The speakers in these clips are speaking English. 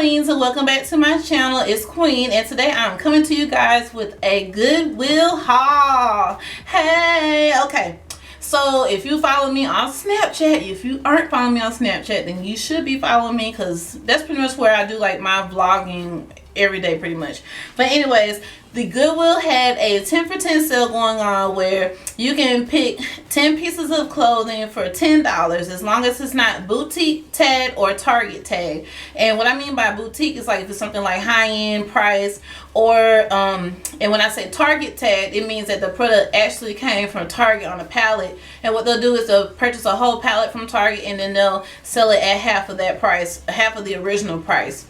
queens, and welcome back to my channel. It's Queen, and today I'm coming to you guys with a Goodwill haul. Hey, okay, so if you follow me on Snapchat, if you aren't following me on Snapchat, then you should be following me, because that's pretty much where I do like my vlogging every day pretty much. But anyways, the Goodwill had a 10 for 10 sale going on where you can pick 10 pieces of clothing for $10 as long as it's not boutique tag or Target tag. And what I mean by boutique is like if it's something like high-end price, or and when I say Target tag, it means that the product actually came from Target on a pallet, and what they'll do is they'll purchase a whole pallet from Target and then they'll sell it at half of that price, half of the original price.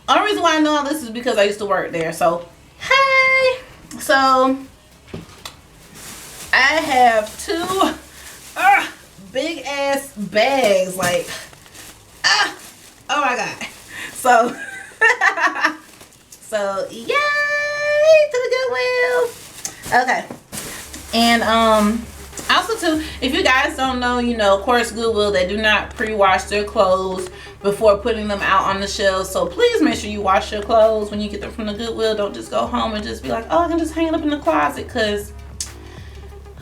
Only reason why I know all this is because I used to work there. So hey, so I have two big ass bags, like oh my god. So so yay to the Goodwill. Okay, and also too, if you guys don't know, you know, of course Goodwill, they do not pre-wash their clothes before putting them out on the shelves. So please make sure you wash your clothes when you get them from the Goodwill. Don't just go home and just be like, oh, I can just hang it up in the closet. Because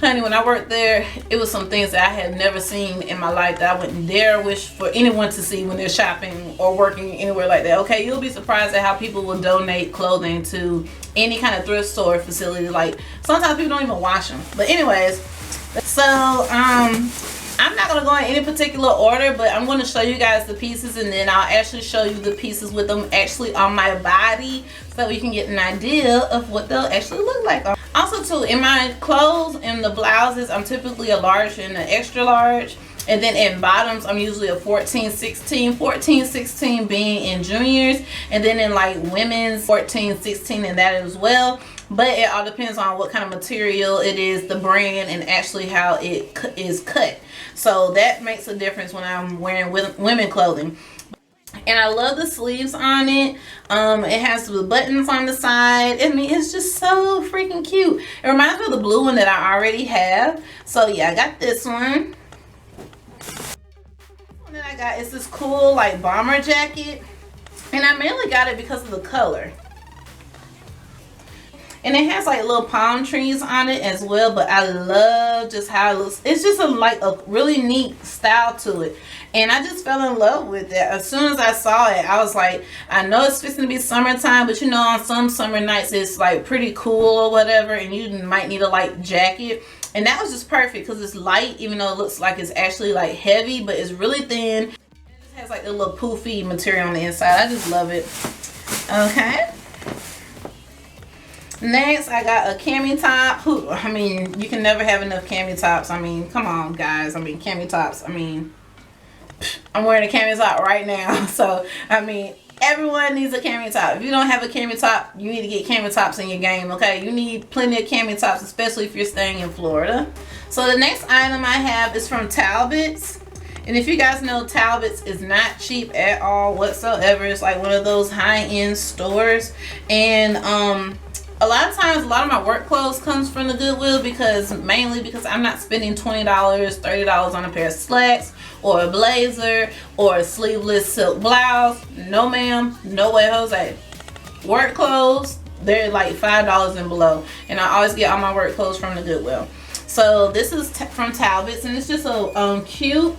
honey, when I worked there, it was some things that I had never seen in my life that I wouldn't dare wish for anyone to see when they're shopping or working anywhere like that. Okay, you'll be surprised at how people will donate clothing to any kind of thrift store facility. Like sometimes people don't even wash them. But anyways, so I'm not going to go in any particular order, but I'm going to show you guys the pieces, and then I'll actually show you the pieces with them actually on my body so that we can get an idea of what they'll actually look like. Also too, in my clothes and the blouses, I'm typically a large and an extra large, and then in bottoms I'm usually a 14-16 being in juniors, and then in like women's 14-16 in that as well. But it all depends on what kind of material it is, the brand, and actually how it is cut. So that makes a difference when I'm wearing women clothing. And I love the sleeves on it. It has the buttons on the side. I mean, it's just so freaking cute. It reminds me of the blue one that I already have. So yeah, I got this one. This one that I got is this cool like bomber jacket. And I mainly got it because of the color. And it has like little palm trees on it as well, but I love just how it looks. It's just like a really neat style to it, and I just fell in love with it. As soon as I saw it, I was like, I know it's fixing to be summertime, but you know, on some summer nights it's like pretty cool or whatever, and you might need a light jacket. And that was just perfect because it's light, even though it looks like it's actually like heavy, but it's really thin. It just has like a little poofy material on the inside. I just love it. Okay. Next, I got a cami top. I mean, you can never have enough cami tops. I mean, come on, guys. I mean, cami tops. I mean, I'm wearing a cami top right now. So, I mean, everyone needs a cami top. If you don't have a cami top, you need to get cami tops in your game, okay? You need plenty of cami tops, especially if you're staying in Florida. So, the next item I have is from Talbot's. And if you guys know, Talbot's is not cheap at all whatsoever. It's like one of those high-end stores. And, a lot of times, a lot of my work clothes comes from the Goodwill mainly because I'm not spending $20, $30 on a pair of slacks or a blazer or a sleeveless silk blouse. No ma'am, no way Jose. Work clothes, they're like $5 and below, and I always get all my work clothes from the Goodwill. So this is from Talbot's, and it's just a cute,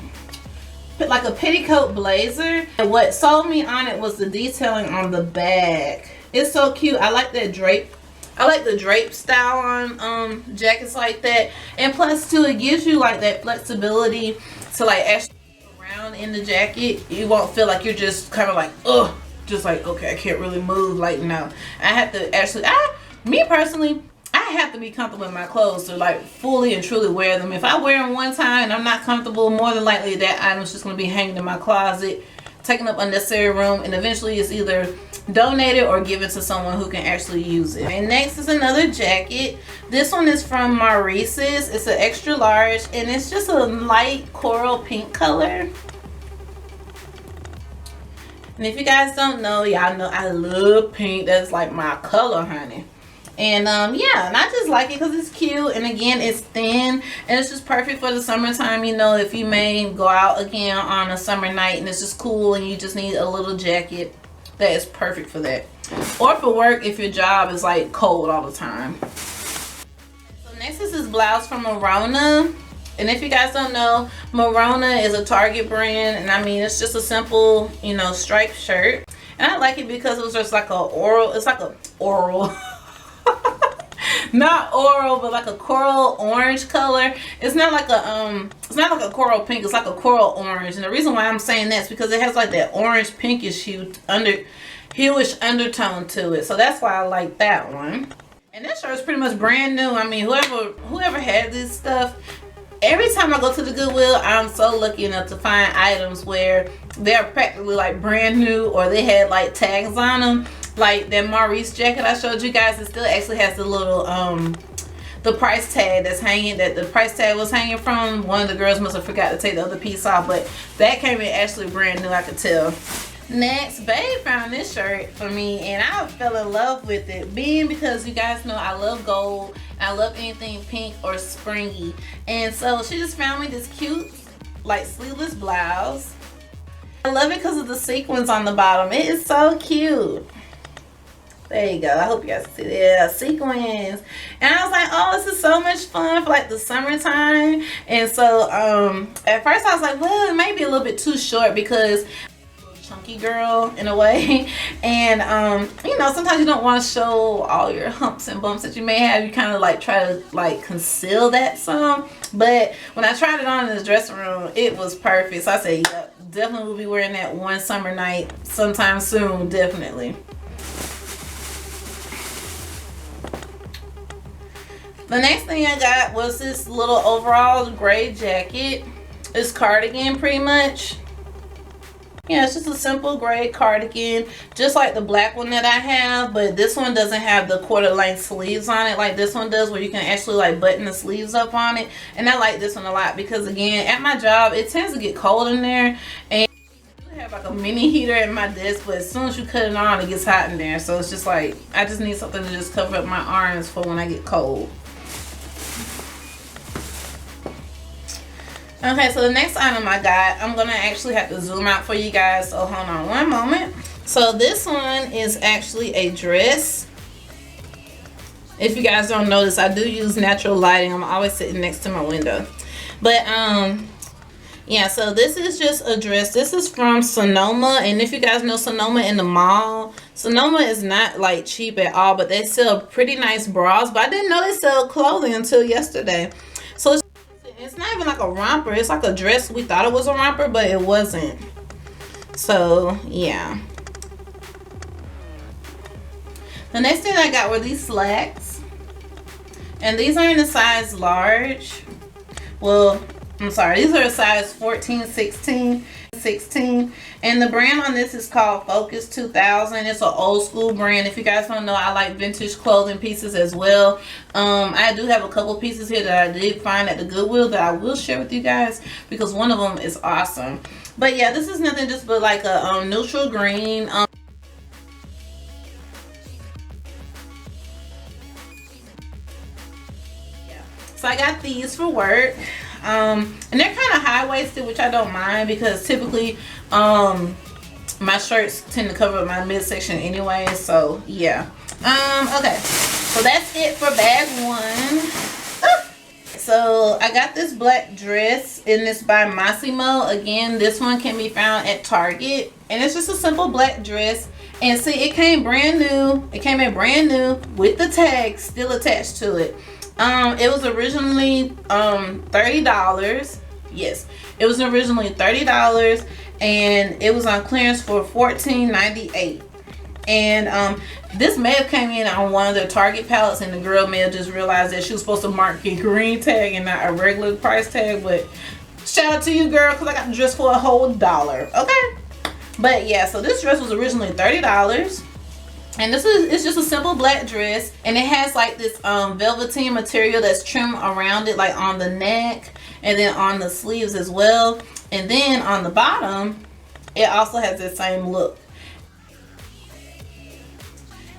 like a petticoat blazer. And what sold me on it was the detailing on the bag. It's so cute. I like that drape. I like the drape style on jackets like that, and plus too, it gives you like that flexibility to like actually move around in the jacket. You won't feel like you're just kind of like, ugh, just like, okay, I can't really move. Like, no, I have to actually, me personally, I have to be comfortable in my clothes to like fully and truly wear them. If I wear them one time and I'm not comfortable, more than likely that item's just going to be hanging in my closet, taking up unnecessary room, and eventually it's either donated or given to someone who can actually use it. And next is another jacket. This one is from Maurice's. It's an extra large, and it's just a light coral pink color. And if you guys don't know, y'all know I love pink. That's like my color, honey. And yeah, and I just like it because it's cute, and again, it's thin, and it's just perfect for the summertime. You know, if you may go out again on a summer night and it's just cool and you just need a little jacket that is perfect for that. Or for work if your job is like cold all the time. So next is this blouse from Morona. And if you guys don't know, Morona is a Target brand, and I mean it's just a simple, you know, striped shirt. And I like it because it was just like oral not oral, but like a coral orange color. It's not like a coral pink, it's like a coral orange. And the reason why I'm saying that is because it has like that orange pinkish hueish undertone to it. So that's why I like that one. And this shirt is pretty much brand new. I mean, whoever had this stuff, every time I go to the Goodwill, I'm so lucky enough to find items where they're practically like brand new, or they had like tags on them. Like that Maurice jacket I showed you guys, it still actually has the little the price tag that's hanging, that the price tag was hanging from. One of the girls must have forgot to take the other piece off, but that came in actually brand new, I could tell. Next, babe found this shirt for me, and I fell in love with it, being because you guys know I love gold, I love anything pink or springy. And so she just found me this cute like sleeveless blouse. I love it because of the sequins on the bottom. It is so cute. There you go. I hope you guys see that. Yeah, sequins. And I was like, oh, this is so much fun for like the summertime. And so at first I was like, well, it may be a little bit too short because chunky girl in a way. And you know, sometimes you don't want to show all your humps and bumps that you may have. You kind of like try to like conceal that some. But when I tried it on in the dressing room, it was perfect. So I said, yep, definitely will be wearing that one summer night sometime soon, definitely. The next thing I got was this little overall gray jacket. It's cardigan pretty much. Yeah, it's just a simple gray cardigan, just like the black one that I have, but this one doesn't have the quarter length sleeves on it like this one does, where you can actually like button the sleeves up on it. And I like this one a lot because, again, at my job it tends to get cold in there, and I have like a mini heater at my desk, but as soon as you cut it on, it gets hot in there. So it's just like, I just need something to just cover up my arms for when I get cold. Okay, so the next item I got, I'm gonna actually have to zoom out for you guys, so hold on one moment. So this one is actually a dress. If you guys don't notice, I do use natural lighting. I'm always sitting next to my window. But yeah, so this is just a dress. This is from Sonoma, and if you guys know Sonoma in the mall, Sonoma is not like cheap at all, but they sell pretty nice bras. But I didn't know they sell clothing until yesterday. So it's not even like a romper, it's like a dress. We thought it was a romper, but it wasn't. So yeah, the next thing I got were these slacks, and these are in the size large. Well, I'm sorry, these are a size 14, 16, and the brand on this is called Focus 2000. It's an old school brand. If you guys don't know, I like vintage clothing pieces as well. I do have a couple pieces here that I did find at the Goodwill that I will share with you guys because one of them is awesome. But yeah, this is nothing just but like a neutral green. So I got these for work. And they're kind of high-waisted, which I don't mind because typically my shirts tend to cover my midsection anyway. So yeah. Okay, so that's it for bag one. So I got this black dress, and it's by Massimo. Again, this one can be found at Target, and it's just a simple black dress. And see, it came brand new. It came in brand new with the tag still attached to it. It was originally $30. Yes, it was originally $30, and it was on clearance for $14.98. And this may have came in on one of their Target pallets, and the girl may have just realized that she was supposed to mark a green tag and not a regular price tag. But shout out to you, girl, because I got the dress for a whole $1. Okay, but yeah, so this dress was originally $30. And it's just a simple black dress, and it has like this velveteen material that's trimmed around it, like on the neck and then on the sleeves as well. And then on the bottom, it also has the same look.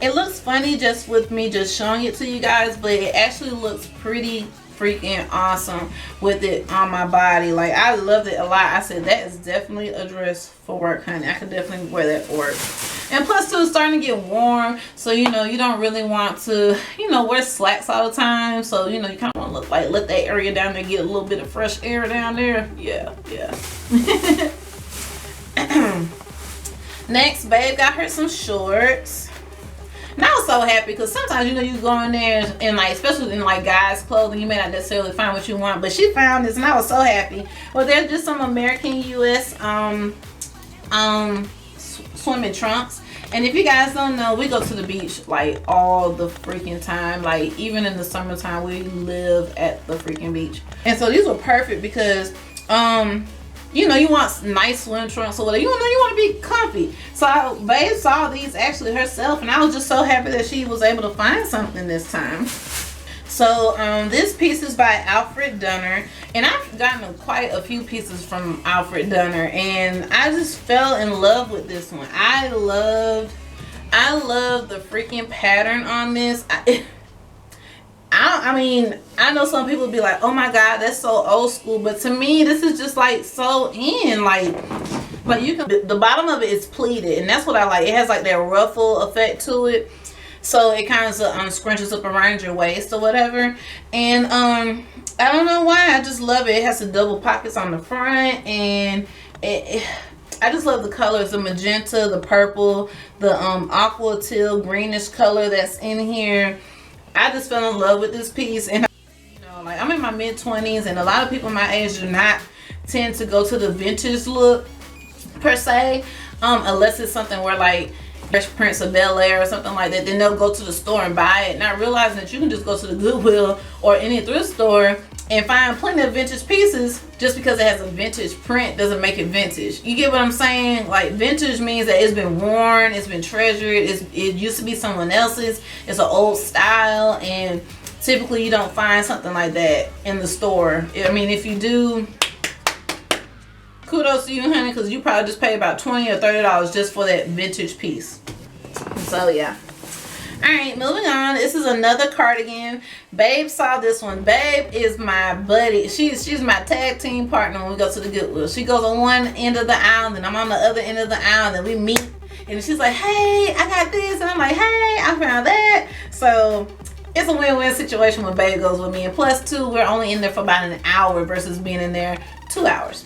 It looks funny just with me just showing it to you guys, but it actually looks pretty freaking awesome with it on my body. Like, I loved it a lot. I said, that is definitely a dress for work, honey. I could definitely wear that for work. And plus, too, it's starting to get warm. So, you know, you don't really want to, you know, wear slacks all the time. So, you know, you kind of want to look like, let that area down there get a little bit of fresh air down there. Yeah, yeah. Next, babe got her some shorts. And I was so happy because sometimes, you know, you go in there and like, especially in like guys' clothing, you may not necessarily find what you want, but she found this and I was so happy. Well, there's just some American US swimming trunks. And if you guys don't know, we go to the beach like all the freaking time. Like, even in the summertime, we live at the freaking beach. And so these were perfect because you know, you want nice swim trunks or whatever. You know, you want to be comfy. So babe saw these actually herself, and I was just so happy that she was able to find something this time. So this piece is by Alfred Dunner, and I've gotten quite a few pieces from Alfred Dunner, and I just fell in love with this one. I love the freaking pattern on this. I mean, I know some people be like, oh my god, that's so old school, but to me this is just like so in, like you can, the bottom of it is pleated, and that's what I like. It has like that ruffle effect to it, so it kind of scrunches up around your waist or whatever. And I don't know why, I just love it. It has the double pockets on the front, and I just love the colors, the magenta, the purple, the aqua teal greenish color that's in here. I just fell in love with this piece. And you know, like, I'm in my mid-20s, and a lot of people my age do not tend to go to the vintage look per se, unless it's something where like Fresh Prince of Bel-Air or something like that. Then they'll go to the store and buy it, not realizing that you can just go to the Goodwill or any thrift store and find plenty of vintage pieces. Just because it has a vintage print doesn't make it vintage. You get what I'm saying? Like, vintage means that it's been worn, it's been treasured, it used to be someone else's, it's an old style, and typically you don't find something like that in the store. I mean, if you do, kudos to you, honey, because you probably just pay about $20 or $30 just for that vintage piece. So yeah. Alright, moving on. This is another cardigan. Babe saw this one. Babe is my buddy. She's my tag team partner when we go to the Goodwill. She goes on one end of the aisle, and I'm on the other end of the aisle, and we meet, and she's like, hey, I got this, and I'm like, hey, I found that. So it's a win-win situation when babe goes with me. And plus, too, we're only in there for about an hour versus being in there 2 hours.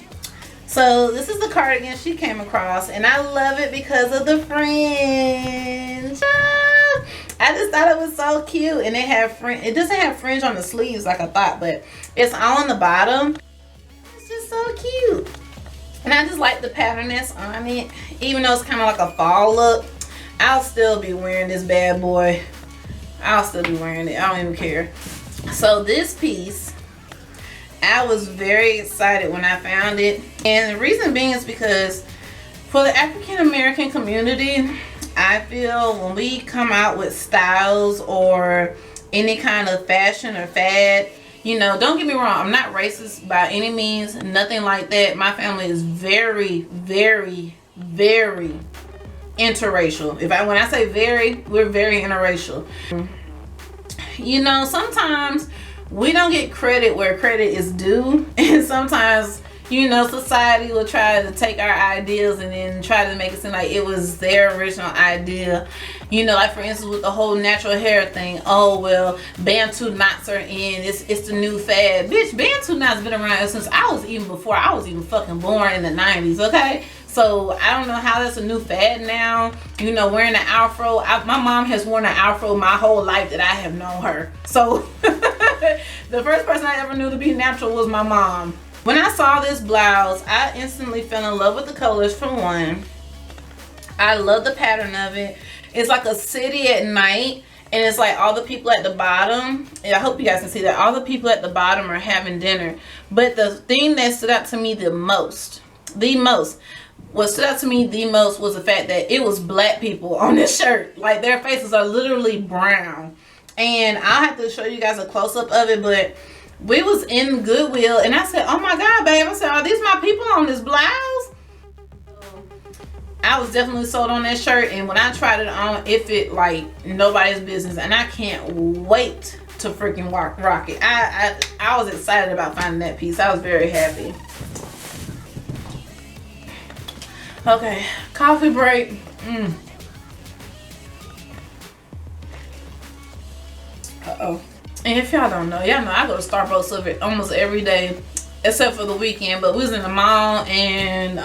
So this is the cardigan she came across, and I love it because of the fringe. I just thought it was so cute, and it doesn't have fringe on the sleeves like I thought, but it's all on the bottom. It's just so cute, and I just like the pattern that's on it. Even though it's kind of like a fall look, I'll still be wearing this bad boy. I'll still be wearing it. I don't even care. So this piece, I was very excited when I found it, and the reason being is because for the African American community, I feel when we come out with styles or any kind of fashion or fad, you know, don't get me wrong, I'm not racist by any means, nothing like that. My family is very, very, very interracial. When I say very, we're very interracial. You know, sometimes we don't get credit where credit is due, and sometimes, you know, society will try to take our ideas and then try to make it seem like it was their original idea. You know, like for instance with the whole natural hair thing. Oh well, Bantu knots are in. It's the new fad. Bitch, Bantu knots been around since before I was even fucking born in the 90s, okay? So I don't know how that's a new fad now. You know, wearing an afro. My mom has worn an afro my whole life that I have known her. So the first person I ever knew to be natural was my mom. When I saw this blouse, I instantly fell in love with the colors for one. I love the pattern of it. It's like a city at night, and it's like all the people at the bottom, and I hope you guys can see that all the people at the bottom are having dinner. But the thing that stood out to me what stood out to me the most was the fact that it was black people on this shirt. Like, their faces are literally brown. And I'll have to show you guys a close-up of it, but we was in Goodwill, and I said, oh my god, babe, I said, are these my people on this blouse? I was definitely sold on that shirt, and when I tried it on, it fit like nobody's business, and I can't wait to freaking rock it. I was excited about finding that piece. I was very happy. Okay, coffee break. Uh-oh. And if y'all don't know, y'all know I go to Starbucks almost every day, except for the weekend. But we was in the mall, and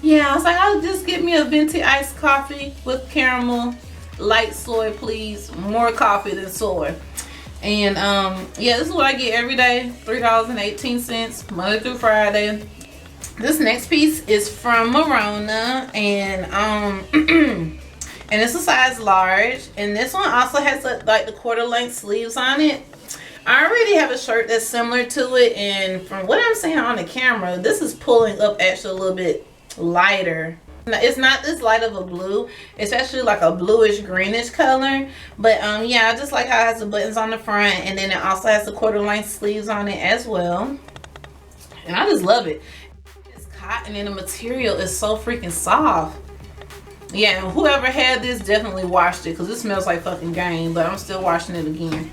yeah, I was like, I'll just get me a venti iced coffee with caramel, light soy, please. More coffee than soy. And yeah, this is what I get every day. $3.18, Monday through Friday. This next piece is from Marona, and and it's a size large, and this one also has like the quarter length sleeves on it. I already have a shirt that's similar to it, and from what I'm seeing on the camera, this is pulling up actually a little bit lighter. It's not this light of a blue. It's actually like a bluish greenish color. But yeah, I just like how it has the buttons on the front, and then it also has the quarter length sleeves on it as well. And I just love it. It's cotton, and the material is so freaking soft. Yeah, and whoever had this definitely washed it, because it smells like fucking game, but I'm still washing it again.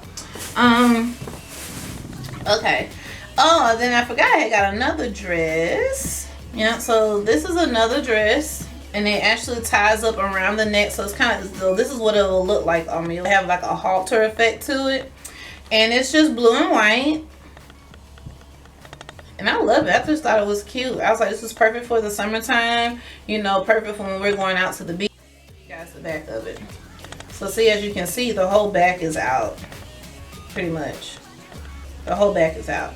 Okay. Oh, then I forgot I got another dress. Yeah, so this is another dress, and it actually ties up around the neck, so it's kind of, so this is what it will look like on me. It'll have like a halter effect to it, and it's just blue and white. And I love it. I just thought it was cute. I was like, this is perfect for the summertime. You know, perfect for when we're going out to the beach. Guys, the back of it. So see, as you can see, the whole back is out. Pretty much. The whole back is out.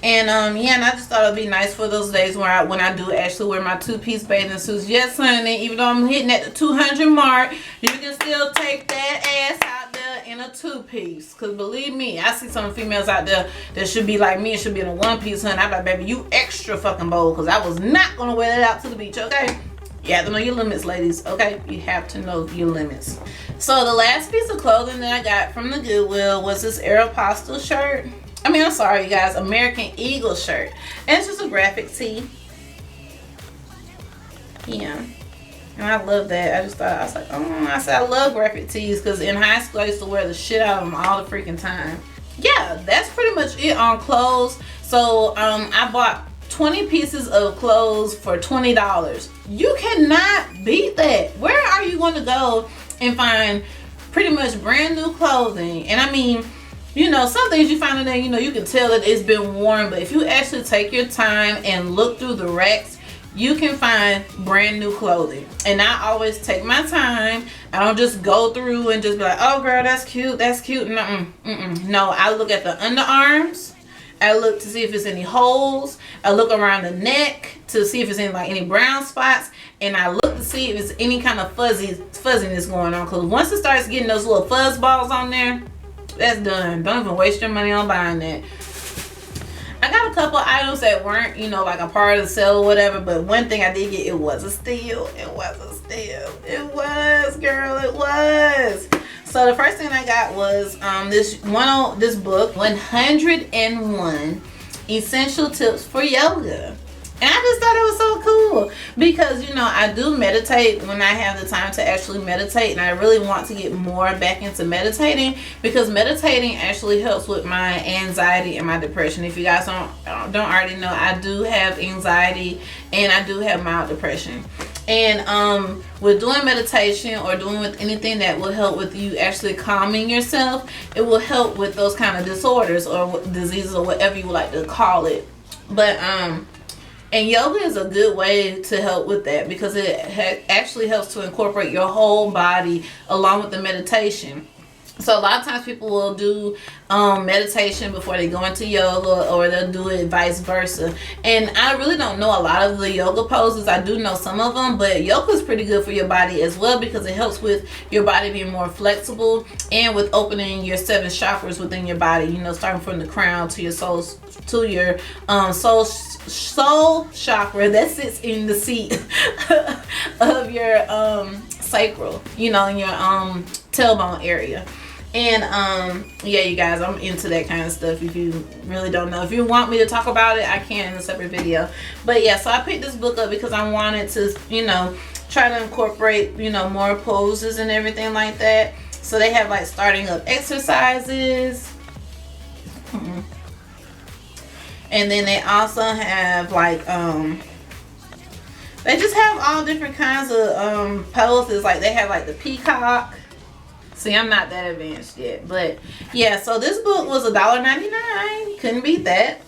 And yeah, and I just thought it'd be nice for those days when I do actually wear my two-piece bathing suits. Yes, honey, even though I'm hitting at the 200 mark, you can still take that ass out there in a two-piece. Because believe me, I see some females out there that should be like me and should be in a one-piece, honey. I'm like, baby, you extra fucking bold, because I was not going to wear that out to the beach, okay? You have to know your limits, ladies, okay? You have to know your limits. So the last piece of clothing that I got from the Goodwill was this Aeropostale shirt. I mean, I'm sorry, you guys, American Eagle shirt. And it's just a graphic tee. Yeah. And I love that. I just thought, I was like, oh, I said I love graphic tees, because in high school I used to wear the shit out of them all the freaking time. Yeah, that's pretty much it on clothes. So I bought 20 pieces of clothes for $20. You cannot beat that. Where are you going to go and find pretty much brand new clothing? And I mean, you know, some things you find in there, you know, you can tell that it's been worn, but if you actually take your time and look through the racks, you can find brand new clothing. And I always take my time. I don't just go through and just be like, oh girl, that's cute, that's cute. No, I look at the underarms. I look to see if there's any holes. I look around the neck to see if there's any brown spots, and I look to see if there's any kind of fuzziness going on. Because once it starts getting those little fuzz balls on there, that's done. Don't even waste your money on buying that. I got a couple items that weren't, you know, like a part of the sale or whatever, but one thing I did get, it was a steal. It was a steal. It was, girl, it was. So the first thing I got was this book, 101 Essential Tips for Yoga. And I just thought it was so cool because, you know, I do meditate when I have the time to actually meditate, and I really want to get more back into meditating because meditating actually helps with my anxiety and my depression. If you guys don't already know, I do have anxiety and I do have mild depression. And with doing meditation or doing with anything that will help with you actually calming yourself, it will help with those kind of disorders or diseases or whatever you would like to call it. But and yoga is a good way to help with that because it actually helps to incorporate your whole body along with the meditation. So a lot of times people will do meditation before they go into yoga, or they'll do it vice versa. And I really don't know a lot of the yoga poses. I do know some of them, but yoga is pretty good for your body as well because it helps with your body being more flexible and with opening your 7 chakras within your body. You know, starting from the crown to your soul chakra that sits in the seat of your sacral. You know, in your tailbone area. And yeah, you guys, I'm into that kind of stuff. If you really don't know, if you want me to talk about it, I can in a separate video. But yeah, so I picked this book up because I wanted to, you know, try to incorporate, you know, more poses and everything like that. So they have like starting up exercises. And then they also have like they just have all different kinds of poses. Like they have like the peacock. See, I'm not that advanced yet, but yeah. So this book was $1.99. Couldn't beat that.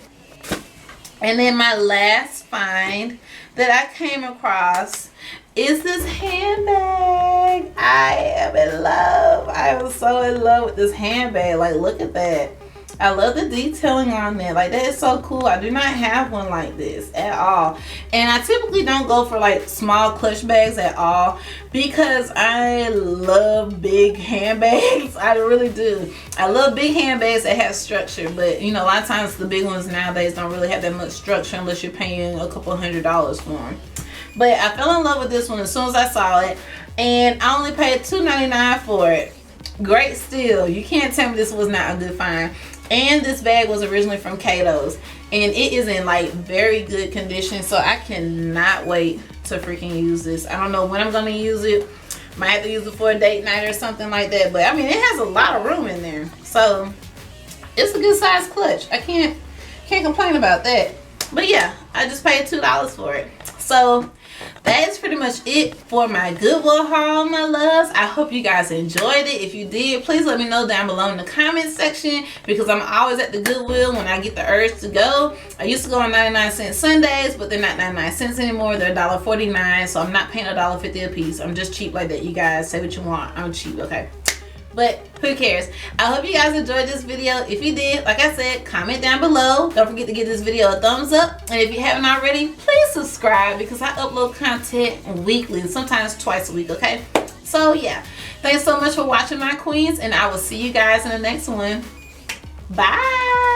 And then my last find that I came across is this handbag. I am in love. I am so in love with this handbag. Like, look at that. I love the detailing on there. Like, that is so cool. I do not have one like this at all. And I typically don't go for like small clutch bags at all because I love big handbags. I really do. I love big handbags that have structure, but you know, a lot of times the big ones nowadays don't really have that much structure unless you're paying a couple $100s for them. But I fell in love with this one as soon as I saw it, and I only paid $2.99 for it. Great steal. You can't tell me this was not a good find. And this bag was originally from Cato's, and it is in like very good condition, so I cannot wait to freaking use this. I don't know when I'm gonna use it. Might have to use it for a date night or something like that, but I mean, it has a lot of room in there, so it's a good size clutch. I can't complain about that. But yeah, I just paid $2 for it. So that is pretty much it for my Goodwill haul, my loves. I hope you guys enjoyed it. If you did, please let me know down below in the comment section, because I'm always at the Goodwill when I get the urge to go. I used to go on 99-cent Sundays, but they're not 99 cents anymore. They're $1.49, so I'm not paying $1.50 a piece. I'm just cheap like that. You guys say what you want. I'm cheap, okay? But who cares? I hope you guys enjoyed this video. If you did, like I said, comment down below. Don't forget to give this video a thumbs up. And if you haven't already, please subscribe, because I upload content weekly, sometimes twice a week, okay? So yeah, thanks so much for watching, my queens, and I will see you guys in the next one. Bye.